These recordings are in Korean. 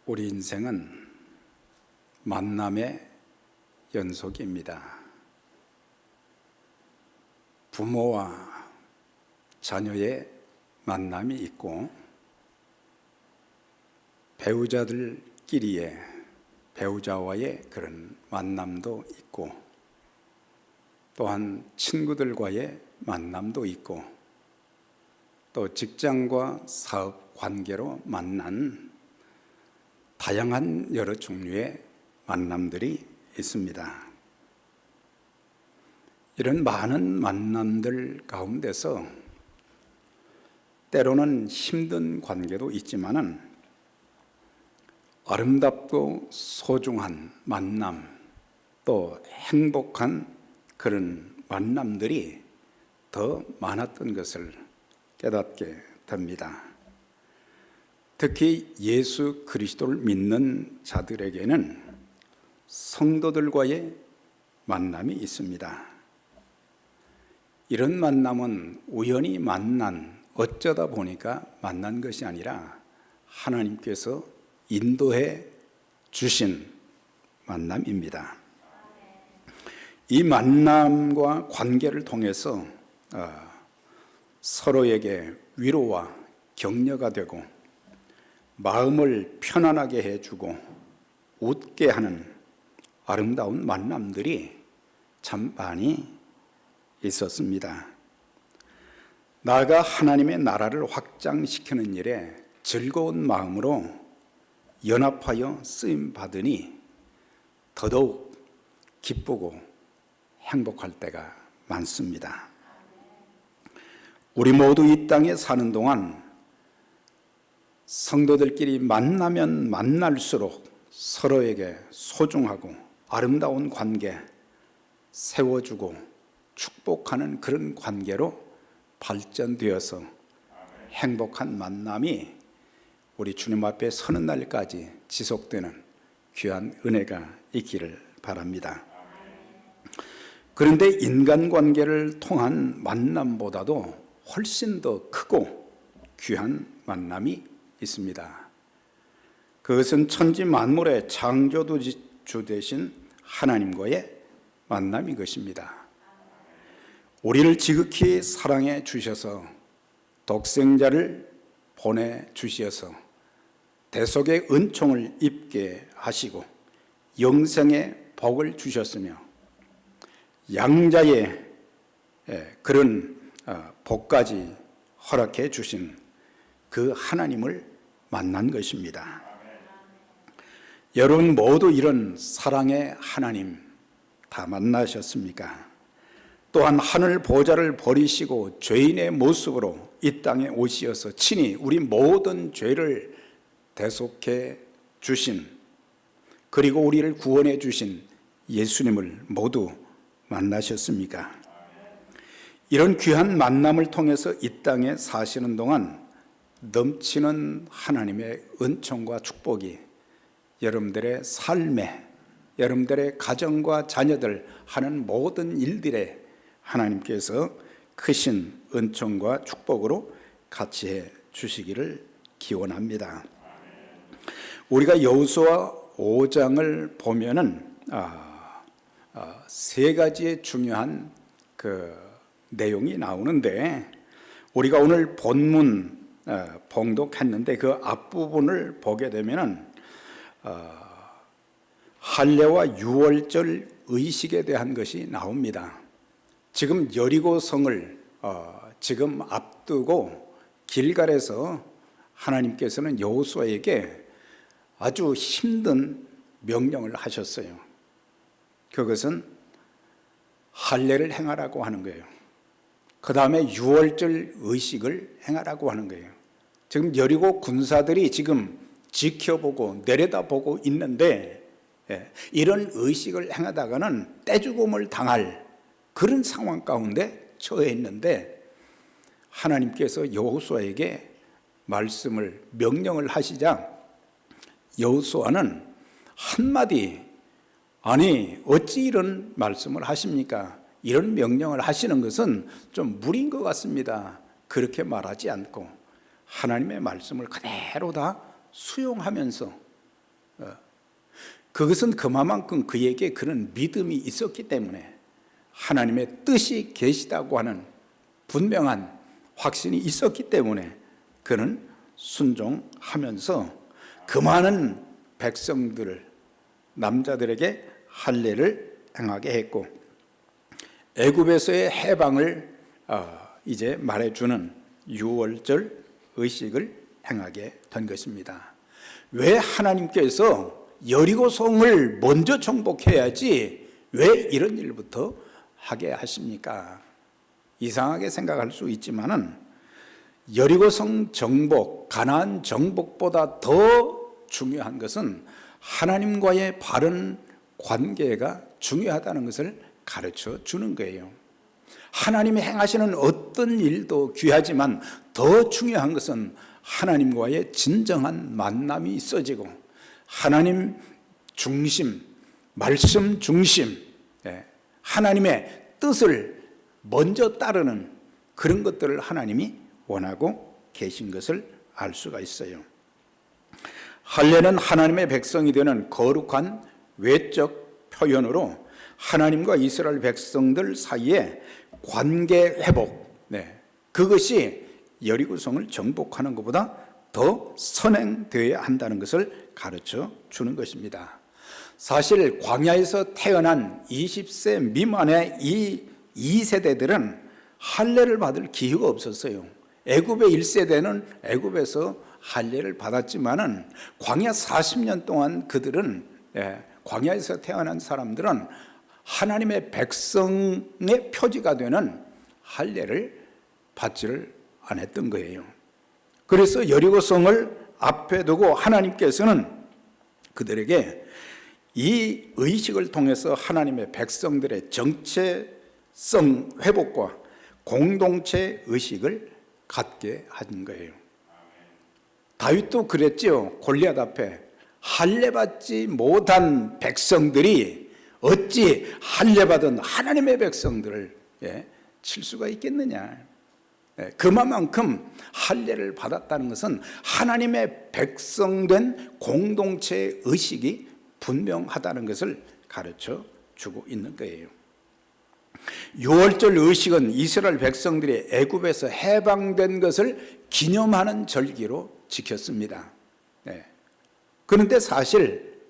우리 인생은 만남의 연속입니다. 부모와 자녀의 만남이 있고, 배우자들끼리의 배우자와의 그런 만남도 있고, 또한 친구들과의 만남도 있고, 또 직장과 사업 관계로 만난 다양한 여러 종류의 만남들이 있습니다. 이런 많은 만남들 가운데서 때로는 힘든 관계도 있지만은 아름답고 소중한 만남, 또 행복한 그런 만남들이 더 많았던 것을 깨닫게 됩니다. 특히 예수 그리스도를 믿는 자들에게는 성도들과의 만남이 있습니다. 이런 만남은 우연히 어쩌다 보니까 만난 것이 아니라 하나님께서 인도해 주신 만남입니다. 이 만남과 관계를 통해서 서로에게 위로와 격려가 되고, 마음을 편안하게 해주고 웃게 하는 아름다운 만남들이 참 많이 있었습니다. 나아가 하나님의 나라를 확장시키는 일에 즐거운 마음으로 연합하여 쓰임 받으니 더더욱 기쁘고 행복할 때가 많습니다. 우리 모두 이 땅에 사는 동안 성도들끼리 만나면 만날수록 서로에게 소중하고 아름다운 관계 세워주고 축복하는 그런 관계로 발전되어서 행복한 만남이 우리 주님 앞에 서는 날까지 지속되는 귀한 은혜가 있기를 바랍니다. 그런데 인간관계를 통한 만남보다도 훨씬 더 크고 귀한 만남이 있습니다. 그것은 천지 만물의 창조주 되신 하나님과의 만남인 것입니다. 우리를 지극히 사랑해 주셔서 독생자를 보내주셔서 대속의 은총을 입게 하시고 영생의 복을 주셨으며 양자의 그런 복까지 허락해 주신 그 하나님을 만난 것입니다. 여러분 모두 이런 사랑의 하나님 다 만나셨습니까? 또한 하늘 보좌를 버리시고 죄인의 모습으로 이 땅에 오시어서 친히 우리 모든 죄를 대속해 주신, 그리고 우리를 구원해 주신 예수님을 모두 만나셨습니까? 이런 귀한 만남을 통해서 이 땅에 사시는 동안 넘치는 하나님의 은총과 축복이 여러분들의 삶에, 여러분들의 가정과 자녀들 하는 모든 일들에 하나님께서 크신 은총과 축복으로 같이 해 주시기를 기원합니다. 우리가 여호수아 5장을 보면은 세 가지의 중요한 그 내용이 나오는데, 우리가 오늘 본문 봉독했는데 그 앞부분을 보게 되면은 할례와 유월절 의식에 대한 것이 나옵니다. 지금 여리고성을 지금 앞두고 길갈에서 하나님께서는 여호수아에게 아주 힘든 명령을 하셨어요. 그것은 할례를 행하라고 하는 거예요. 그 다음에 유월절 의식을 행하라고 하는 거예요. 지금 여리고 군사들이 지금 지켜보고 내려다보고 있는데, 이런 의식을 행하다가는 떼죽음을 당할 그런 상황 가운데 처해 있는데, 하나님께서 여호수아에게 명령을 하시자 여호수아는 한마디, 아니 어찌 이런 말씀을 하십니까? 이런 명령을 하시는 것은 좀 무리인 것 같습니다. 그렇게 말하지 않고 하나님의 말씀을 그대로 다 수용하면서 그것은 그만큼 그에게 그런 믿음이 있었기 때문에 하나님의 뜻이 계시다고 하는 분명한 확신이 있었기 때문에 그는 순종하면서 그 많은 백성들을, 남자들에게 할례를 행하게 했고, 애굽에서의 해방을 이제 말해주는 유월절 의식을 행하게 된 것입니다. 왜 하나님께서 여리고성을 먼저 정복해야지 왜 이런 일부터 하게 하십니까? 이상하게 생각할 수 있지만은 여리고성 정복, 가나안 정복보다 더 중요한 것은 하나님과의 바른 관계가 중요하다는 것을 가르쳐 주는 거예요. 하나님이 행하시는 어떤 일도 귀하지만 더 중요한 것은 하나님과의 진정한 만남이 있어지고 하나님 중심, 말씀 중심, 하나님의 뜻을 먼저 따르는 그런 것들을 하나님이 원하고 계신 것을 알 수가 있어요. 할례는 하나님의 백성이 되는 거룩한 외적 표현으로 하나님과 이스라엘 백성들 사이에 관계 회복, 그것이 여리고성을 정복하는 것보다 더 선행되어야 한다는 것을 가르쳐 주는 것입니다. 사실 광야에서 태어난 20세 미만의 이 2세대들은 할례를 받을 기회가 없었어요. 애굽의 1세대는 애굽에서 할례를 받았지만은 광야 40년 동안 그들은, 광야에서 태어난 사람들은 하나님의 백성의 표지가 되는 할례를 받지를 않았던 거예요. 그래서 여리고성을 앞에 두고 하나님께서는 그들에게 이 의식을 통해서 하나님의 백성들의 정체성 회복과 공동체 의식을 갖게 한 거예요. 다윗도 그랬죠. 골리앗 앞에 할례받지 못한 백성들이 어찌 할례받은 하나님의 백성들을 칠 수가 있겠느냐. 그만큼 할례를 받았다는 것은 하나님의 백성된 공동체 의식이 분명하다는 것을 가르쳐 주고 있는 거예요. 유월절 의식은 이스라엘 백성들이 애굽에서 해방된 것을 기념하는 절기로 지켰습니다. 그런데 사실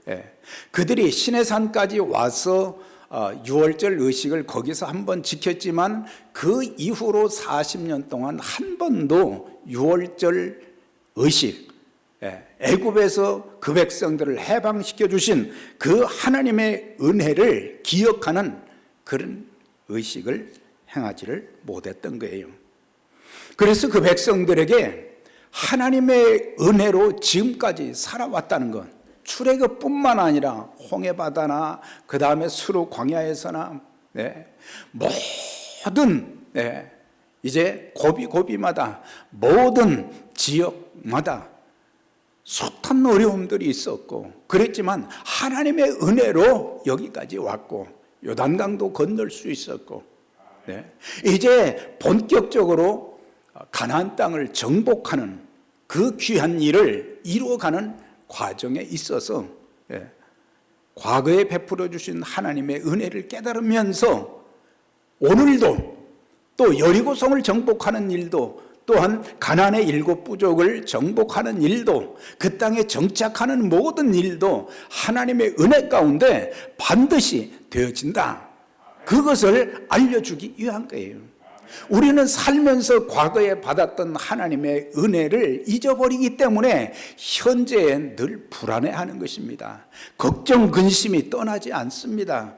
그들이 시내산까지 와서 유월절 의식을 거기서 한번 지켰지만 그 이후로 40년 동안 한 번도 유월절 의식, 애굽에서 그 백성들을 해방시켜 주신 그 하나님의 은혜를 기억하는 그런 의식을 행하지를 못했던 거예요. 그래서 그 백성들에게 하나님의 은혜로 지금까지 살아왔다는 것, 출애굽뿐만 아니라 홍해바다나 그 다음에 수르 광야에서나 모든 이제 고비고비마다 모든 지역마다 숱한 어려움들이 있었고 그랬지만 하나님의 은혜로 여기까지 왔고 요단강도 건널 수 있었고 이제 본격적으로 가나안 땅을 정복하는 그 귀한 일을 이루어가는 과정에 있어서 과거에 베풀어 주신 하나님의 은혜를 깨달으면서 오늘도 또 여리고성을 정복하는 일도 또한 가나안의 7 부족을 정복하는 일도 그 땅에 정착하는 모든 일도 하나님의 은혜 가운데 반드시 되어진다. 그것을 알려주기 위한 거예요. 우리는 살면서 과거에 받았던 하나님의 은혜를 잊어버리기 때문에 현재에 늘 불안해하는 것입니다. 걱정, 근심이 떠나지 않습니다.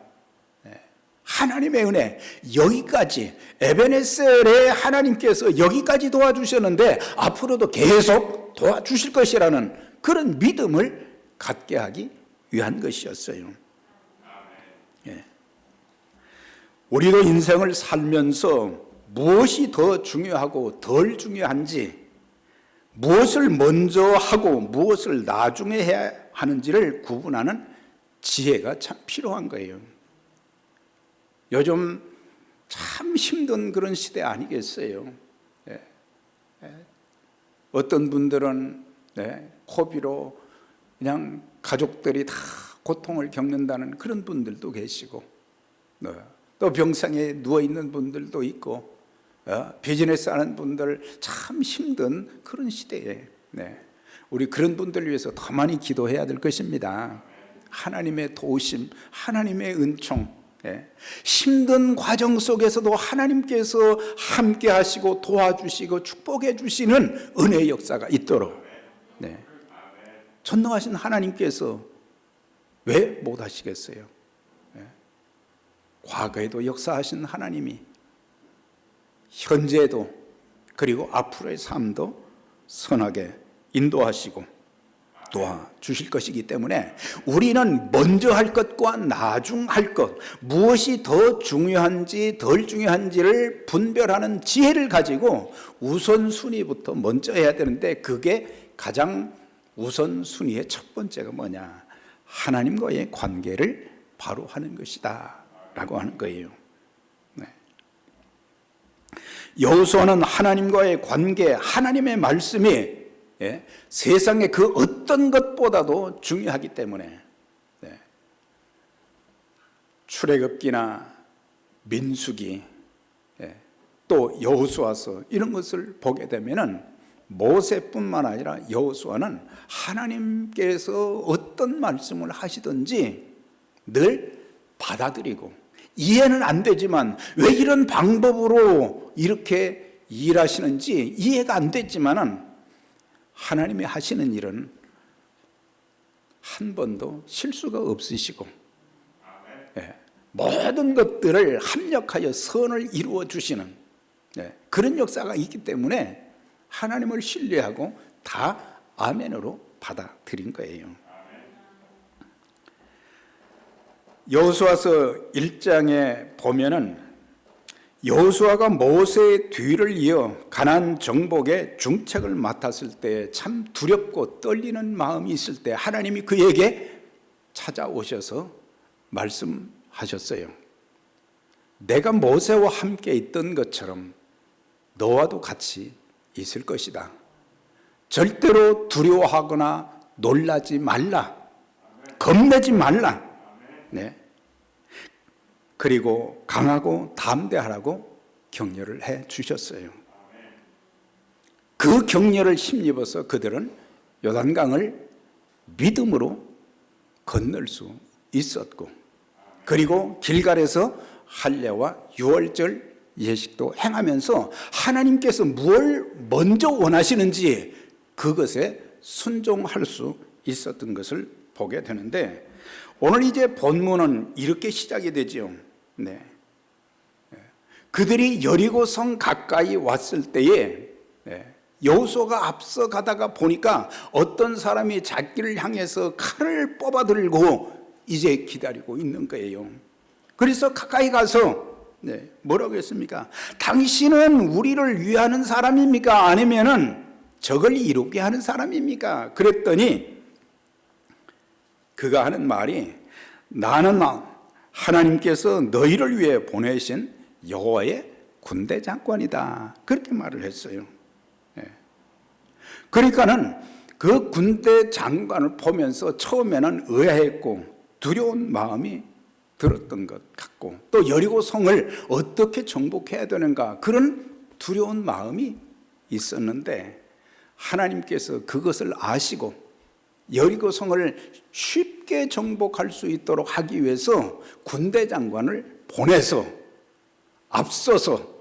하나님의 은혜, 여기까지 에베네셀의 하나님께서 여기까지 도와주셨는데 앞으로도 계속 도와주실 것이라는 그런 믿음을 갖게 하기 위한 것이었어요. 우리도 인생을 살면서 무엇이 더 중요하고 덜 중요한지, 무엇을 먼저 하고 무엇을 나중에 해야 하는지를 구분하는 지혜가 참 필요한 거예요. 요즘 참 힘든 그런 시대 아니겠어요? 어떤 분들은 코비로 그냥 가족들이 다 고통을 겪는다는 그런 분들도 계시고, 또 병상에 누워있는 분들도 있고, 비즈니스 하는 분들 참 힘든 그런 시대에 우리 그런 분들을 위해서 더 많이 기도해야 될 것입니다. 하나님의 도우심, 하나님의 은총, 힘든 과정 속에서도 하나님께서 함께 하시고 도와주시고 축복해 주시는 은혜의 역사가 있도록 전능하신 하나님께서 왜 못하시겠어요? 과거에도 역사하신 하나님이 현재도 그리고 앞으로의 삶도 선하게 인도하시고 도와주실 것이기 때문에 우리는 먼저 할 것과 나중 할 것, 무엇이 더 중요한지 덜 중요한지를 분별하는 지혜를 가지고 우선순위부터 먼저 해야 되는데, 그게 가장 우선순위의 첫 번째가 뭐냐? 하나님과의 관계를 바로 하는 것이다 라고 하는 거예요. 여호수아는 하나님과의 관계, 하나님의 말씀이 세상의 그 어떤 것보다도 중요하기 때문에 출애굽기나 민수기 또 여호수아서 이런 것을 보게 되면은 모세뿐만 아니라 여호수아는 하나님께서 어떤 말씀을 하시든지 늘 받아들이고, 이해는 안 되지만 왜 이런 방법으로 이렇게 일하시는지 이해가 안 됐지만은 하나님이 하시는 일은 한 번도 실수가 없으시고 모든 것들을 합력하여 선을 이루어 주시는 그런 역사가 있기 때문에 하나님을 신뢰하고 다 아멘으로 받아들인 거예요. 여호수아서 1장에 보면은 여호수아가 모세의 뒤를 이어 가나안 정복의 중책을 맡았을 때 참 두렵고 떨리는 마음이 있을 때 하나님이 그에게 찾아오셔서 말씀하셨어요. 내가 모세와 함께 있던 것처럼 너와도 같이 있을 것이다. 절대로 두려워하거나 놀라지 말라. 겁내지 말라. 그리고 강하고 담대하라고 격려를 해 주셨어요. 그 격려를 힘입어서 그들은 요단강을 믿음으로 건널 수 있었고, 그리고 길갈에서 할례와 유월절 예식도 행하면서 하나님께서 뭘 먼저 원하시는지 그것에 순종할 수 있었던 것을 보게 되는데, 오늘 이제 본문은 이렇게 시작이 되지요. 그들이 여리고성 가까이 왔을 때에 여호수아가 앞서 가다가 보니까 어떤 사람이 자기를 향해서 칼을 뽑아 들고 이제 기다리고 있는 거예요. 그래서 가까이 가서 뭐라고 했습니까? 당신은 우리를 위하는 사람입니까? 아니면은 적을 이루게 하는 사람입니까? 그랬더니 그가 하는 말이, 나는 하나님께서 너희를 위해 보내신 여호와의 군대 장관이다. 그렇게 말을 했어요. 그러니까는 그 군대 장관을 보면서 처음에는 의아했고 두려운 마음이 들었던 것 같고, 또 여리고 성을 어떻게 정복해야 되는가 그런 두려운 마음이 있었는데, 하나님께서 그것을 아시고 여리고 성을 쉽게 정복할 수 있도록 하기 위해서 군대 장관을 보내서 앞서서,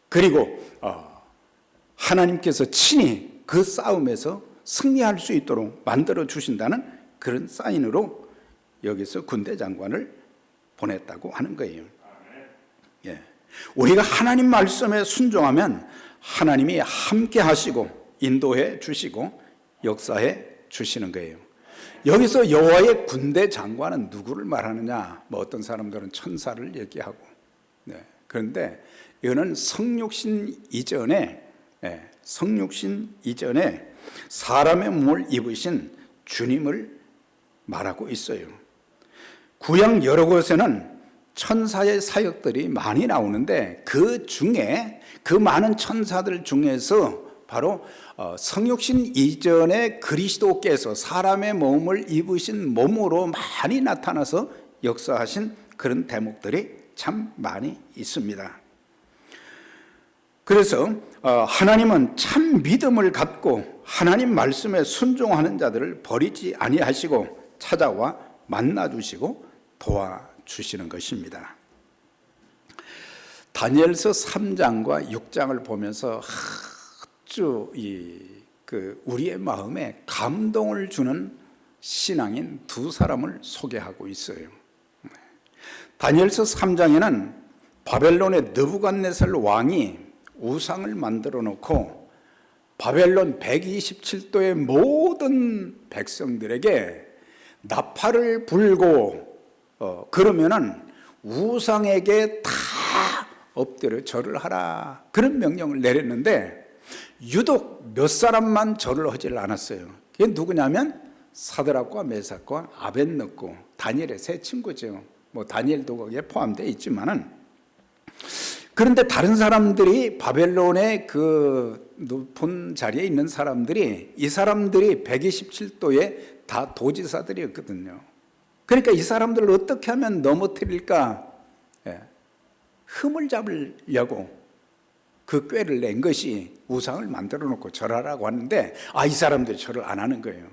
그리고 하나님께서 친히 그 싸움에서 승리할 수 있도록 만들어 주신다는 그런 사인으로 여기서 군대 장관을 보냈다고 하는 거예요. 우리가 하나님 말씀에 순종하면 하나님이 함께 하시고 인도해 주시고 역사해 주시는 거예요. 여기서 여호와의 군대 장관은 누구를 말하느냐? 어떤 사람들은 천사를 얘기하고, 그런데 이거는 성육신 이전에 사람의 몸을 입으신 주님을 말하고 있어요. 구약 여러 곳에는 천사의 사역들이 많이 나오는데 그 중에, 그 많은 천사들 중에서 바로 성육신 이전에 그리스도께서 사람의 몸을 입으신 몸으로 많이 나타나서 역사하신 그런 대목들이 참 많이 있습니다. 그래서 하나님은 참 믿음을 갖고 하나님 말씀에 순종하는 자들을 버리지 아니하시고 찾아와 만나주시고 도와주시는 것입니다. 다니엘서 3장과 6장을 보면서 아주 우리의 마음에 감동을 주는 신앙인 두 사람을 소개하고 있어요. 다니엘서 3장에는 바벨론의 느부갓네살 왕이 우상을 만들어 놓고 바벨론 127도의 모든 백성들에게 나팔을 불고 그러면은 우상에게 다 엎드려 절을 하라, 그런 명령을 내렸는데 유독 몇 사람만 절을 하지 않았어요. 그게 누구냐면 사드락과 메삭과 아벳느고, 다니엘의 세 친구죠. 뭐 다니엘도 거기에 포함되어 있지만은, 그런데 다른 사람들이 바벨론의 그 높은 자리에 있는 사람들이, 이 사람들이 127도에 다 도지사들이었거든요. 그러니까 이 사람들을 어떻게 하면 넘어뜨릴까 흠을 잡으려고 그 꾀를 낸 것이 우상을 만들어 놓고 절하라고 하는데, 이 사람들이 절을 안 하는 거예요.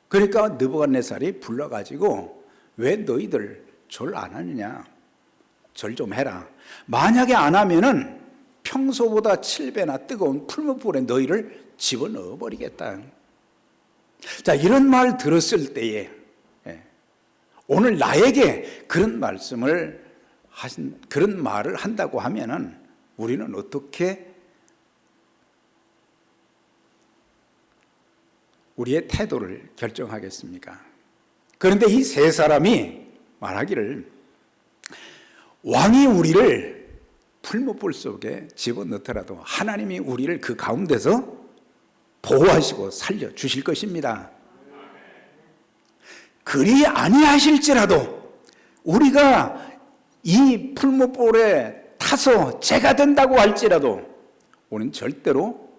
그러니까 느부갓네살이 불러가지고 왜 너희들 절 안 하느냐, 절 좀 해라. 만약에 안 하면은 평소보다 7배나 뜨거운 풀무불에 너희를 집어넣어 버리겠다. 자, 이런 말 들었을 때에 오늘 나에게 그런 말씀을 하신, 그런 말을 한다고 하면은 우리는 어떻게 우리의 태도를 결정하겠습니까? 그런데 이 세 사람이 말하기를, 왕이 우리를 풀무불 속에 집어넣더라도 하나님이 우리를 그 가운데서 보호하시고 살려주실 것입니다. 그리 아니하실지라도 우리가 이 풀무불에 타서 죄가 된다고 할지라도 우리는 절대로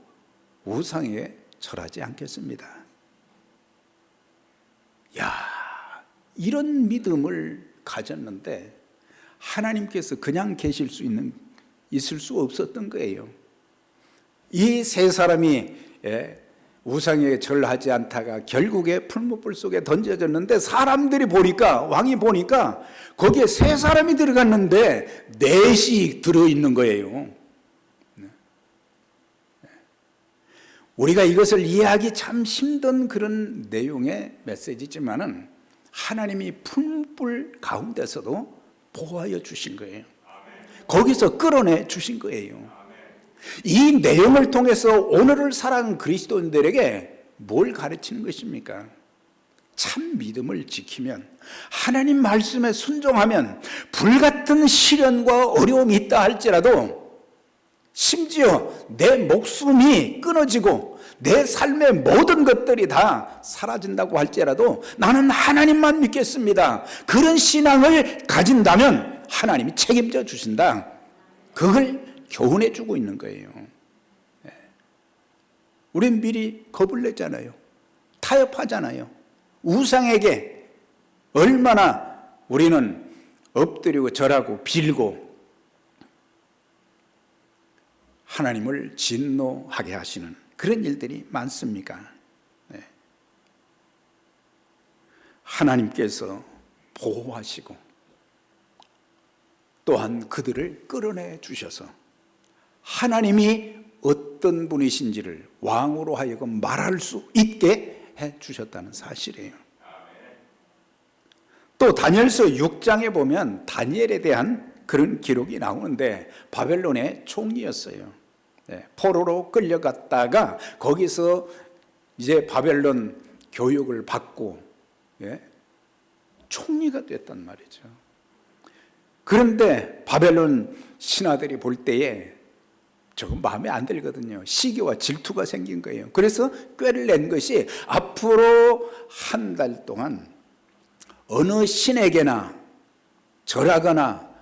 우상에 절하지 않겠습니다. 이런 믿음을 가졌는데 하나님께서 그냥 계실 수 있을 수 없었던 거예요. 이 세 사람이 우상에 절하지 않다가 결국에 풀무불 속에 던져졌는데, 사람들이 보니까, 왕이 보니까 거기에 세 사람이 들어갔는데 넷이 들어있는 거예요. 우리가 이것을 이해하기 참 힘든 그런 내용의 메시지지만은 하나님이 풀무불 가운데서도 보호하여 주신 거예요. 거기서 끌어내 주신 거예요. 이 내용을 통해서 오늘을 살아가는 그리스도인들에게 뭘 가르치는 것입니까? 참 믿음을 지키면, 하나님 말씀에 순종하면 불같은 시련과 어려움이 있다 할지라도, 심지어 내 목숨이 끊어지고 내 삶의 모든 것들이 다 사라진다고 할지라도 나는 하나님만 믿겠습니다, 그런 신앙을 가진다면 하나님이 책임져 주신다. 그걸 교훈해 주고 있는 거예요. 우린 미리 겁을 내잖아요. 타협하잖아요. 우상에게 얼마나 우리는 엎드리고 절하고 빌고 하나님을 진노하게 하시는 그런 일들이 많습니까? 하나님께서 보호하시고 또한 그들을 끌어내 주셔서 하나님이 어떤 분이신지를 왕으로 하여금 말할 수 있게 해 주셨다는 사실이에요. 또 다니엘서 6장에 보면 다니엘에 대한 그런 기록이 나오는데, 바벨론의 총리였어요. 포로로 끌려갔다가 거기서 이제 바벨론 교육을 받고 총리가 됐단 말이죠. 그런데 바벨론 신하들이 볼 때에 조금 마음에 안 들거든요. 시기와 질투가 생긴 거예요. 그래서 꾀를 낸 것이, 앞으로 한 달 동안 어느 신에게나 절하거나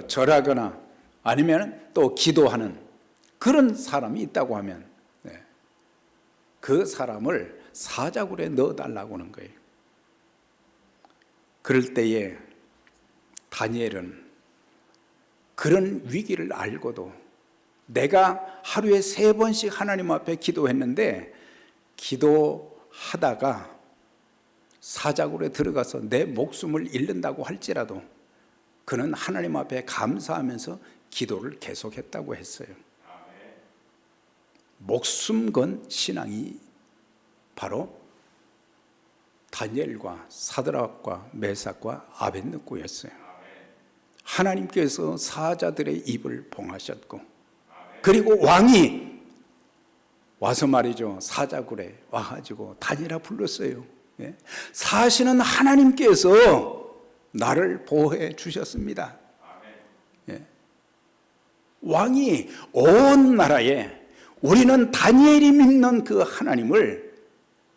절하거나 아니면 또 기도하는 그런 사람이 있다고 하면 그 사람을 사자굴에 넣어달라고 하는 거예요. 그럴 때에 다니엘은 그런 위기를 알고도 내가 하루에 3번씩 하나님 앞에 기도했는데 기도하다가 사자굴에 들어가서 내 목숨을 잃는다고 할지라도 그는 하나님 앞에 감사하면서 기도를 계속했다고 했어요. 목숨 건 신앙이 바로 다니엘과 사드락과 메삭과 아벳느고였어요. 하나님께서 사자들의 입을 봉하셨고, 그리고 왕이 와서 말이죠, 사자굴에 와가지고 다니엘아 불렀어요. 사실은 하나님께서 나를 보호해 주셨습니다. 왕이 온 나라에 우리는 다니엘이 믿는 그 하나님을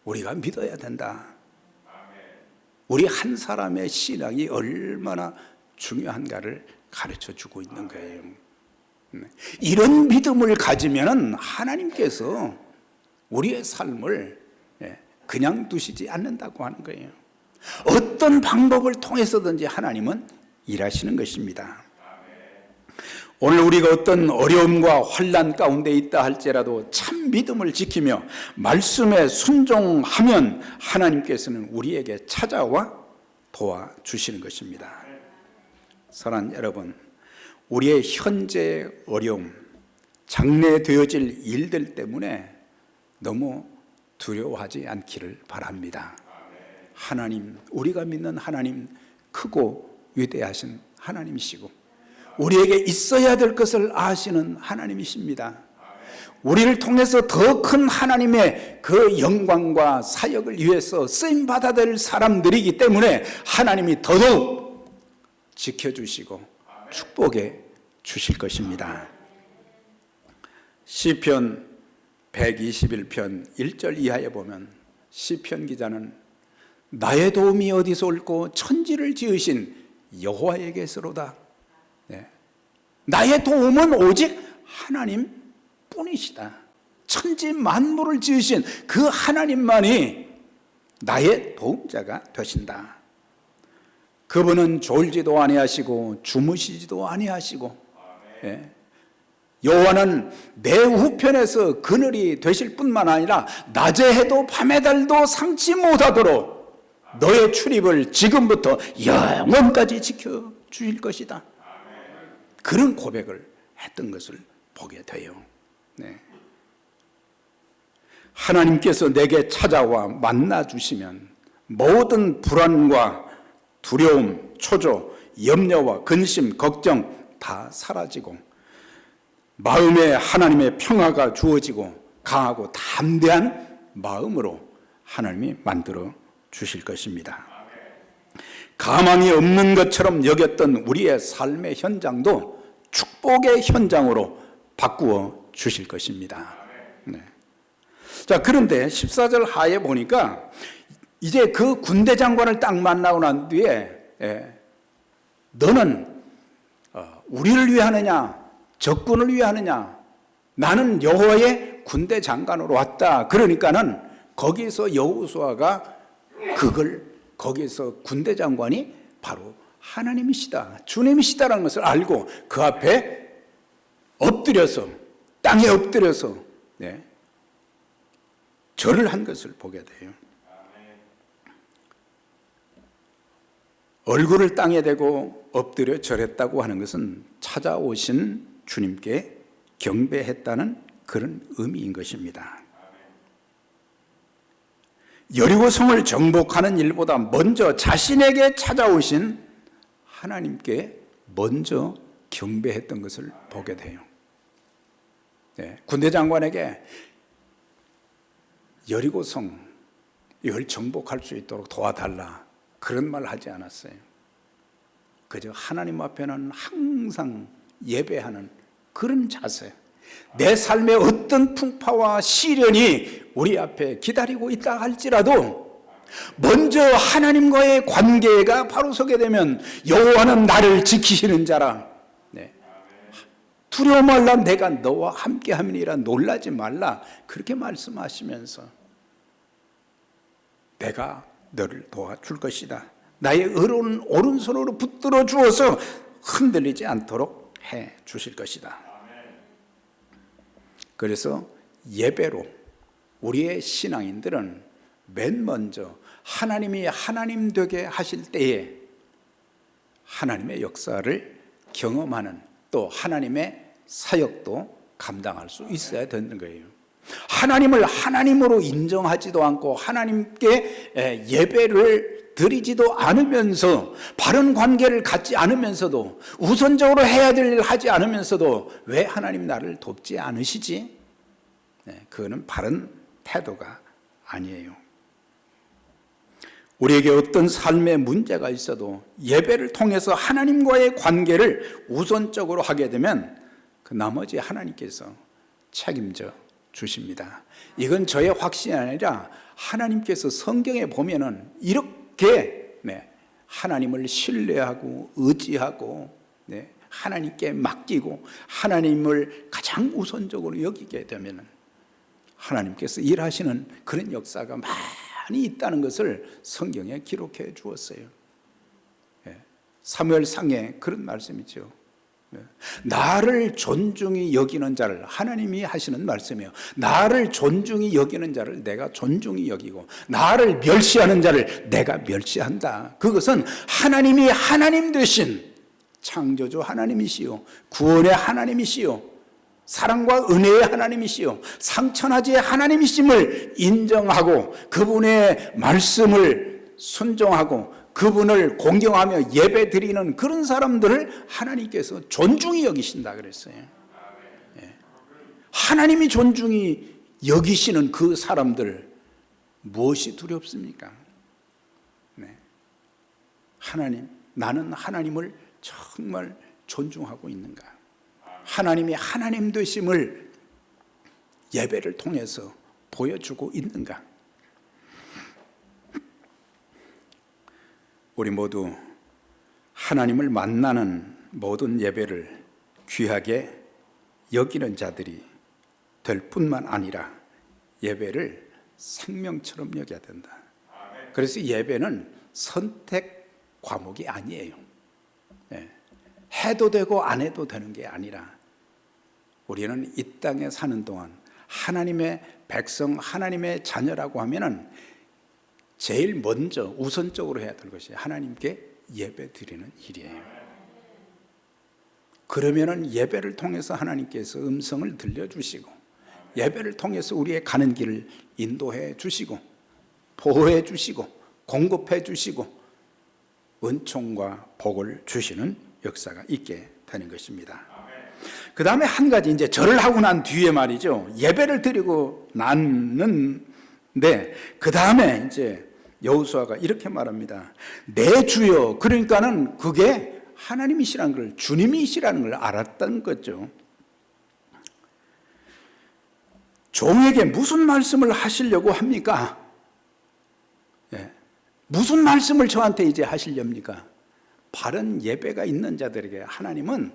우리가 믿어야 된다. 우리 한 사람의 신앙이 얼마나 중요한가를 가르쳐 주고 있는 거예요. 이런 믿음을 가지면 하나님께서 우리의 삶을 그냥 두시지 않는다고 하는 거예요. 어떤 방법을 통해서든지 하나님은 일하시는 것입니다. 오늘 우리가 어떤 어려움과 환난 가운데 있다 할지라도 참 믿음을 지키며 말씀에 순종하면 하나님께서는 우리에게 찾아와 도와주시는 것입니다. 사랑하는 여러분, 우리의 현재 어려움, 장래되어질 일들 때문에 너무 두려워하지 않기를 바랍니다. 하나님, 우리가 믿는 하나님, 크고 위대하신 하나님이시고 우리에게 있어야 될 것을 아시는 하나님이십니다. 우리를 통해서 더 큰 하나님의 그 영광과 사역을 위해서 쓰임받아야 될 사람들이기 때문에 하나님이 더더욱 지켜주시고 축복해 주실 것입니다. 시편 121편 1절 이하에 보면 시편 기자는 나의 도움이 어디서 올고 천지를 지으신 여호와에게서로다. 나의 도움은 오직 하나님 뿐이시다. 천지 만물을 지으신 그 하나님만이 나의 도움자가 되신다. 그분은 졸지도 아니하시고 주무시지도 아니하시고 여호와는 내 우편에서 그늘이 되실 뿐만 아니라 낮에 해도 밤에 달도 상치 못하도록 너의 출입을 지금부터 영원까지 지켜주실 것이다. 그런 고백을 했던 것을 보게 돼요. 하나님께서 내게 찾아와 만나주시면 모든 불안과 두려움, 초조, 염려와 근심, 걱정 다 사라지고 마음에 하나님의 평화가 주어지고 강하고 담대한 마음으로 하나님이 만들어 주실 것입니다. 가망이 없는 것처럼 여겼던 우리의 삶의 현장도 축복의 현장으로 바꾸어 주실 것입니다. 자, 그런데 14절 하에 보니까 이제 그 군대 장관을 딱 만나고 난 뒤에 너는 우리를 위하느냐 적군을 위하느냐, 나는 여호와의 군대 장관으로 왔다. 그러니까는 거기서 여호수아가 거기서 군대 장관이 바로 하나님이시다, 주님이시다라는 것을 알고 그 앞에 엎드려서 땅에 엎드려서 절을 한 것을 보게 돼요. 얼굴을 땅에 대고 엎드려 절했다고 하는 것은 찾아오신 주님께 경배했다는 그런 의미인 것입니다. 여리고성을 정복하는 일보다 먼저 자신에게 찾아오신 하나님께 먼저 경배했던 것을 보게 돼요. 군대 장관에게 여리고성 이걸 정복할 수 있도록 도와달라 그런 말 하지 않았어요. 그저 하나님 앞에는 항상 예배하는 그런 자세, 내 삶의 어떤 풍파와 시련이 우리 앞에 기다리고 있다 할지라도 먼저 하나님과의 관계가 바로 서게 되면 여호와는 나를 지키시는 자라, 두려워 말라. 내가 너와 함께 함이니라. 놀라지 말라. 그렇게 말씀하시면서 내가 너를 도와줄 것이다. 나의 의로운 오른손으로 붙들어 주어서 흔들리지 않도록 해 주실 것이다. 그래서 예배로 우리의 신앙인들은 맨 먼저 하나님이 하나님 되게 하실 때에 하나님의 역사를 경험하는, 또 하나님의 사역도 감당할 수 있어야 되는 거예요. 하나님을 하나님으로 인정하지도 않고 하나님께 예배를 드리지도 않으면서, 바른 관계를 갖지 않으면서도, 우선적으로 해야 될 일을 하지 않으면서도 왜 하나님 나를 돕지 않으시지? 그거는 바른 태도가 아니에요. 우리에게 어떤 삶의 문제가 있어도 예배를 통해서 하나님과의 관계를 우선적으로 하게 되면 그 나머지 하나님께서 책임져 주십니다. 이건 저의 확신이 아니라 하나님께서 성경에 보면은 이렇게 하나님을 신뢰하고 의지하고 하나님께 맡기고 하나님을 가장 우선적으로 여기게 되면은 하나님께서 일하시는 그런 역사가 많이 있다는 것을 성경에 기록해 주었어요. 사무엘상에 그런 말씀이죠. 나를 존중히 여기는 자를, 하나님이 하시는 말씀이에요. 나를 존중히 여기는 자를 내가 존중히 여기고 나를 멸시하는 자를 내가 멸시한다. 그것은 하나님이 하나님 되신 창조주 하나님이시요, 구원의 하나님이시요, 사랑과 은혜의 하나님이시요, 상천하지의 하나님이심을 인정하고 그분의 말씀을 순종하고 그분을 공경하며 예배 드리는 그런 사람들을 하나님께서 존중히 여기신다 그랬어요. 하나님이 존중히 여기시는 그 사람들, 무엇이 두렵습니까? 하나님, 나는 하나님을 정말 존중하고 있는가? 하나님이 하나님 되심을 예배를 통해서 보여주고 있는가? 우리 모두 하나님을 만나는 모든 예배를 귀하게 여기는 자들이 될 뿐만 아니라 예배를 생명처럼 여겨야 된다. 그래서 예배는 선택 과목이 아니에요. 해도 되고 안 해도 되는 게 아니라 우리는 이 땅에 사는 동안 하나님의 백성, 하나님의 자녀라고 하면은 제일 먼저 우선적으로 해야 될 것이 하나님께 예배 드리는 일이에요. 그러면은 예배를 통해서 하나님께서 음성을 들려주시고 예배를 통해서 우리의 가는 길을 인도해 주시고 보호해 주시고 공급해 주시고 은총과 복을 주시는 역사가 있게 되는 것입니다. 그 다음에 한 가지, 이제 절을 하고 난 뒤에 말이죠, 예배를 드리고 났는데 그 다음에 이제 여호수아가 이렇게 말합니다. 내 주여, 그러니까는 그게 하나님이시라는 걸, 주님이시라는 걸 알았던 거죠. 종에게 무슨 말씀을 하시려고 합니까? 무슨 말씀을 저한테 이제 하시렵니까? 바른 예배가 있는 자들에게 하나님은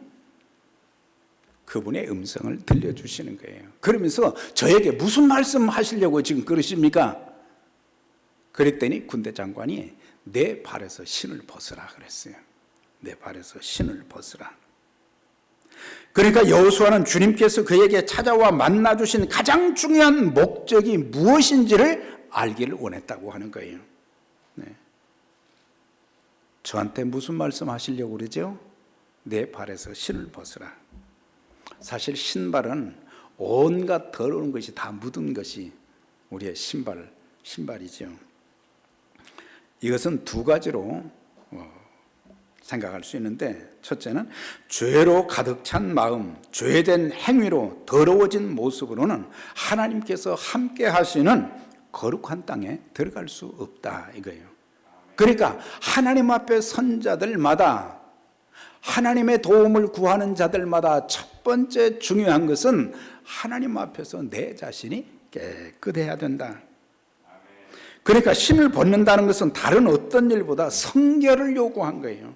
그분의 음성을 들려주시는 거예요. 그러면서 저에게 무슨 말씀 하시려고 지금 그러십니까? 그랬더니 군대 장관이 내 발에서 신을 벗으라 그랬어요. 내 발에서 신을 벗으라. 그러니까 여호수아는 주님께서 그에게 찾아와 만나주신 가장 중요한 목적이 무엇인지를 알기를 원했다고 하는 거예요. 저한테 무슨 말씀 하시려고 그러죠? 내 발에서 신을 벗으라. 사실 신발은 온갖 더러운 것이 다 묻은 것이 우리의 신발이죠. 이것은 두 가지로 생각할 수 있는데, 첫째는 죄로 가득 찬 마음, 죄된 행위로 더러워진 모습으로는 하나님께서 함께 하시는 거룩한 땅에 들어갈 수 없다 이거예요. 그러니까 하나님 앞에 선 자들마다, 하나님의 도움을 구하는 자들마다 첫 번째 중요한 것은 하나님 앞에서 내 자신이 깨끗해야 된다. 그러니까 신을 벗는다는 것은 다른 어떤 일보다 성결을 요구한 거예요.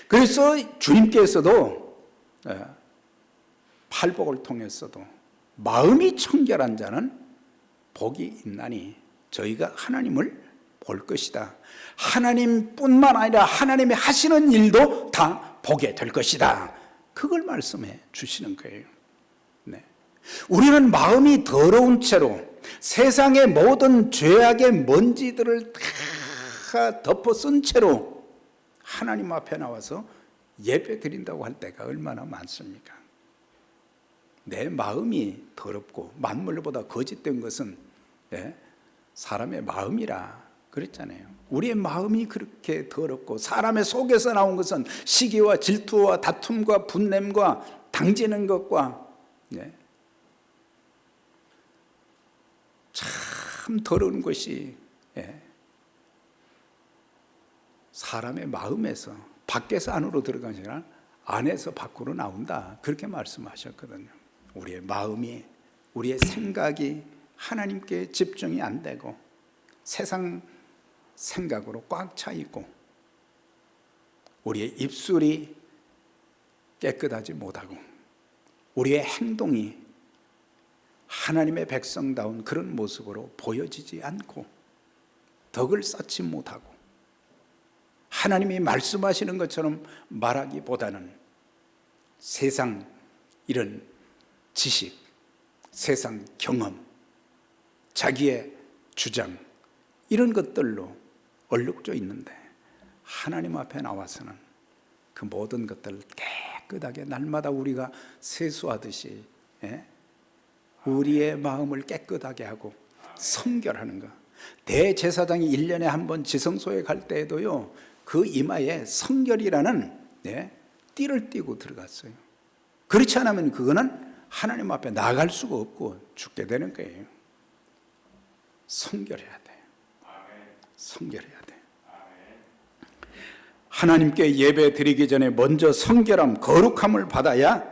그래서 주님께서도 팔복을 통해서도 마음이 청결한 자는 복이 있나니 저희가 하나님을 볼 것이다. 하나님뿐만 아니라 하나님이 하시는 일도 다 보게 될 것이다. 그걸 말씀해 주시는 거예요. 네. 우리는 마음이 더러운 채로 세상의 모든 죄악의 먼지들을 다 덮어 쓴 채로 하나님 앞에 나와서 예배 드린다고 할 때가 얼마나 많습니까? 내 마음이 더럽고 만물보다 거짓된 것은 사람의 마음이라 그랬잖아요. 우리의 마음이 그렇게 더럽고 사람의 속에서 나온 것은 시기와 질투와 다툼과 분냄과 당지는 것과 참 더러운 것이 사람의 마음에서 밖에서 안으로 들어가는 게 아니라 안에서 밖으로 나온다. 그렇게 말씀하셨거든요. 우리의 마음이, 우리의 생각이 하나님께 집중이 안 되고 세상 생각으로 꽉 차 있고 우리의 입술이 깨끗하지 못하고 우리의 행동이 하나님의 백성다운 그런 모습으로 보여지지 않고 덕을 쌓지 못하고 하나님이 말씀하시는 것처럼 말하기보다는 세상 이런 지식, 세상 경험, 자기의 주장 이런 것들로 얼룩져 있는데 하나님 앞에 나와서는 그 모든 것들을 깨끗하게 날마다 우리가 세수하듯이 우리의 마음을 깨끗하게 하고 성결하는 것. 대제사장이 1년에 한 번 지성소에 갈 때에도요 그 이마에 성결이라는 띠를 띠고 들어갔어요. 그렇지 않으면 그거는 하나님 앞에 나갈 수가 없고 죽게 되는 거예요. 성결해야 돼. 성결해야 돼. 하나님께 예배 드리기 전에 먼저 성결함, 거룩함을 받아야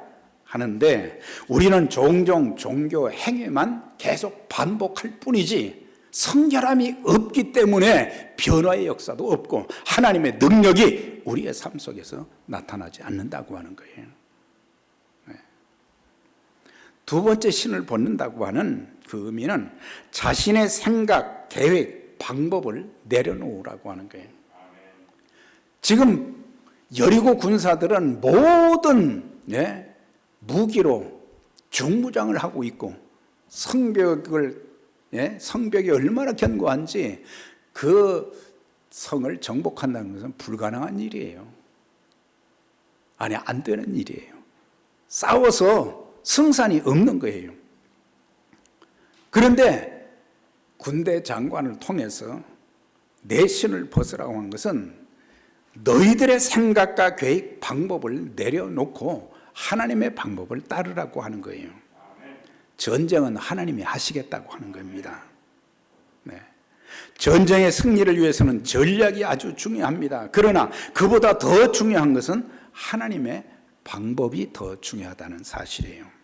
하는데 우리는 종종 종교 행위만 계속 반복할 뿐이지 성결함이 없기 때문에 변화의 역사도 없고 하나님의 능력이 우리의 삶 속에서 나타나지 않는다고 하는 거예요. 두 번째 신을 벗는다고 하는 그 의미는 자신의 생각, 계획, 방법을 내려놓으라고 하는 거예요. 지금 여리고 군사들은 모든 무기로 중무장을 하고 있고 성벽이 얼마나 견고한지 그 성을 정복한다는 것은 불가능한 일이에요. 아니, 안 되는 일이에요. 싸워서 승산이 없는 거예요. 그런데 군대 장관을 통해서 내 신을 벗으라고 한 것은 너희들의 생각과 계획, 방법을 내려놓고 하나님의 방법을 따르라고 하는 거예요. 전쟁은 하나님이 하시겠다고 하는 겁니다. 전쟁의 승리를 위해서는 전략이 아주 중요합니다. 그러나 그보다 더 중요한 것은 하나님의 방법이 더 중요하다는 사실이에요.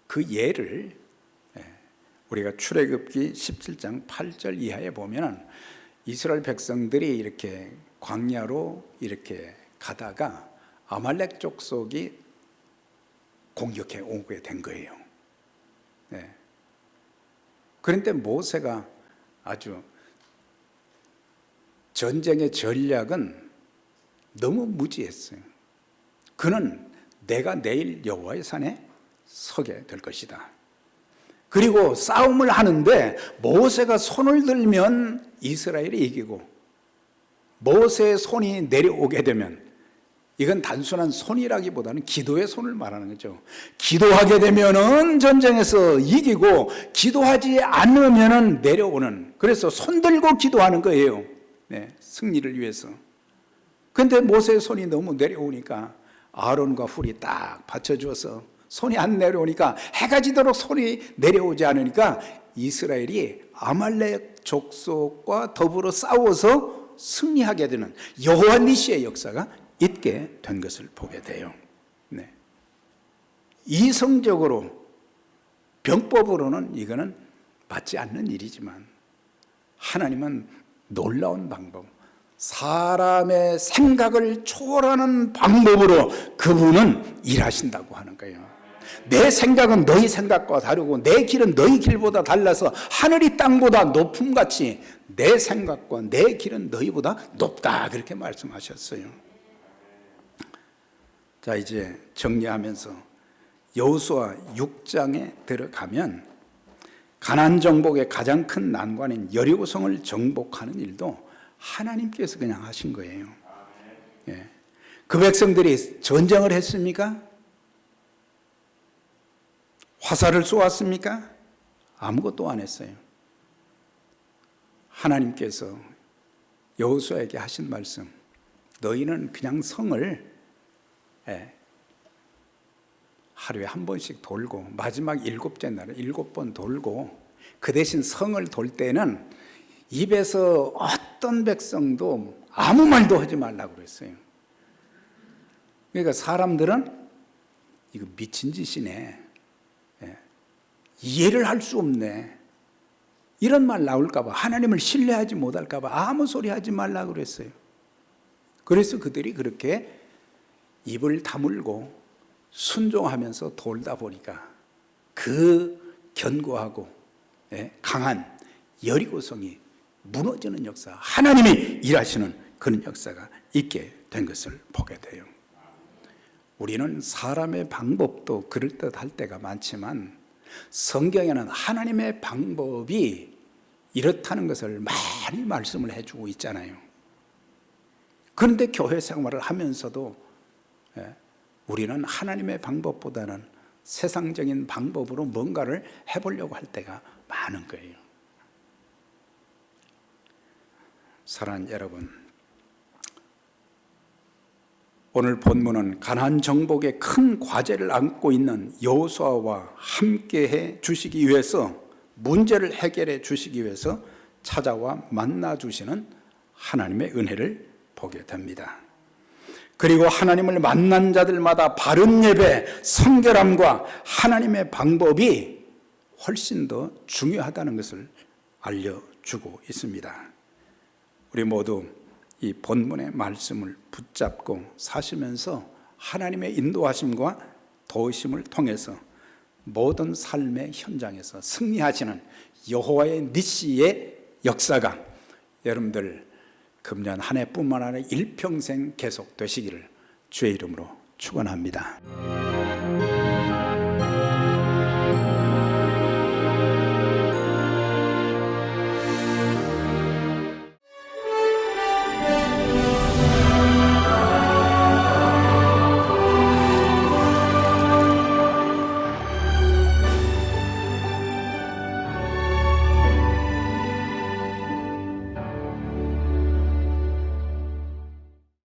그 예를 우리가 출애굽기 17장 8절 이하에 보면 이스라엘 백성들이 이렇게 광야로 이렇게 가다가 아말렉 족속이 공격해 오게 된 거예요. 그런데 모세가 아주 전쟁의 전략은 너무 무지했어요. 그는 내가 내일 여호와의 산에 서게 될 것이다. 그리고 싸움을 하는데 모세가 손을 들면 이스라엘이 이기고 모세의 손이 내려오게 되면 이건 단순한 손이라기보다는 기도의 손을 말하는 거죠. 기도하게 되면은 전쟁에서 이기고 기도하지 않으면은 내려오는, 그래서 손 들고 기도하는 거예요. 승리를 위해서. 그런데 모세의 손이 너무 내려오니까 아론과 훌이 딱 받쳐주어서 손이 안 내려오니까 해가 지도록 손이 내려오지 않으니까 이스라엘이 아말렉 족속과 더불어 싸워서 승리하게 되는 여호와 니시의 역사가 있게 된 것을 보게 돼요. 이성적으로 병법으로는 이거는 맞지 않는 일이지만 하나님은 놀라운 방법, 사람의 생각을 초월하는 방법으로 그분은 일하신다고 하는 거예요. 내 생각은 너희 생각과 다르고 내 길은 너희 길보다 달라서 하늘이 땅보다 높음같이 내 생각과 내 길은 너희보다 높다, 그렇게 말씀하셨어요. 자, 이제 정리하면서 여호수아 6장에 들어가면 가나안 정복의 가장 큰 난관인 여리고성을 정복하는 일도 하나님께서 그냥 하신 거예요. 예. 그 백성들이 전쟁을 했습니까? 화살을 쏘았습니까? 아무것도 안 했어요. 하나님께서 여호수아에게 하신 말씀, 너희는 그냥 성을 하루에 한 번씩 돌고 마지막 7째 날에 7번 돌고, 그 대신 성을 돌 때는 입에서 어떤 백성도 아무 말도 하지 말라고 그랬어요. 그러니까 사람들은 이거 미친 짓이네, 이해를 할 수 없네, 이런 말 나올까 봐, 하나님을 신뢰하지 못할까 봐 아무 소리 하지 말라고 그랬어요. 그래서 그들이 그렇게 입을 다물고 순종하면서 돌다 보니까 그 견고하고 강한 여리고성이 무너지는 역사, 하나님이 일하시는 그런 역사가 있게 된 것을 보게 돼요. 우리는 사람의 방법도 그럴듯할 때가 많지만 성경에는 하나님의 방법이 이렇다는 것을 많이 말씀을 해주고 있잖아요. 그런데 교회 생활을 하면서도 우리는 하나님의 방법보다는 세상적인 방법으로 뭔가를 해보려고 할 때가 많은 거예요. 사랑하는 여러분, 오늘 본문은 가나안 정복의 큰 과제를 안고 있는 여호수아와 함께해 주시기 위해서, 문제를 해결해 주시기 위해서 찾아와 만나 주시는 하나님의 은혜를 보게 됩니다. 그리고 하나님을 만난 자들마다 바른 예배, 성결함과 하나님의 방법이 훨씬 더 중요하다는 것을 알려주고 있습니다. 우리 모두 이 본문의 말씀을 붙잡고 사시면서 하나님의 인도하심과 도우심을 통해서 모든 삶의 현장에서 승리하시는 여호와의 니시의 역사가 여러분들 금년 한 해뿐만 아니라 일평생 계속되시기를 주의 이름으로 축원합니다.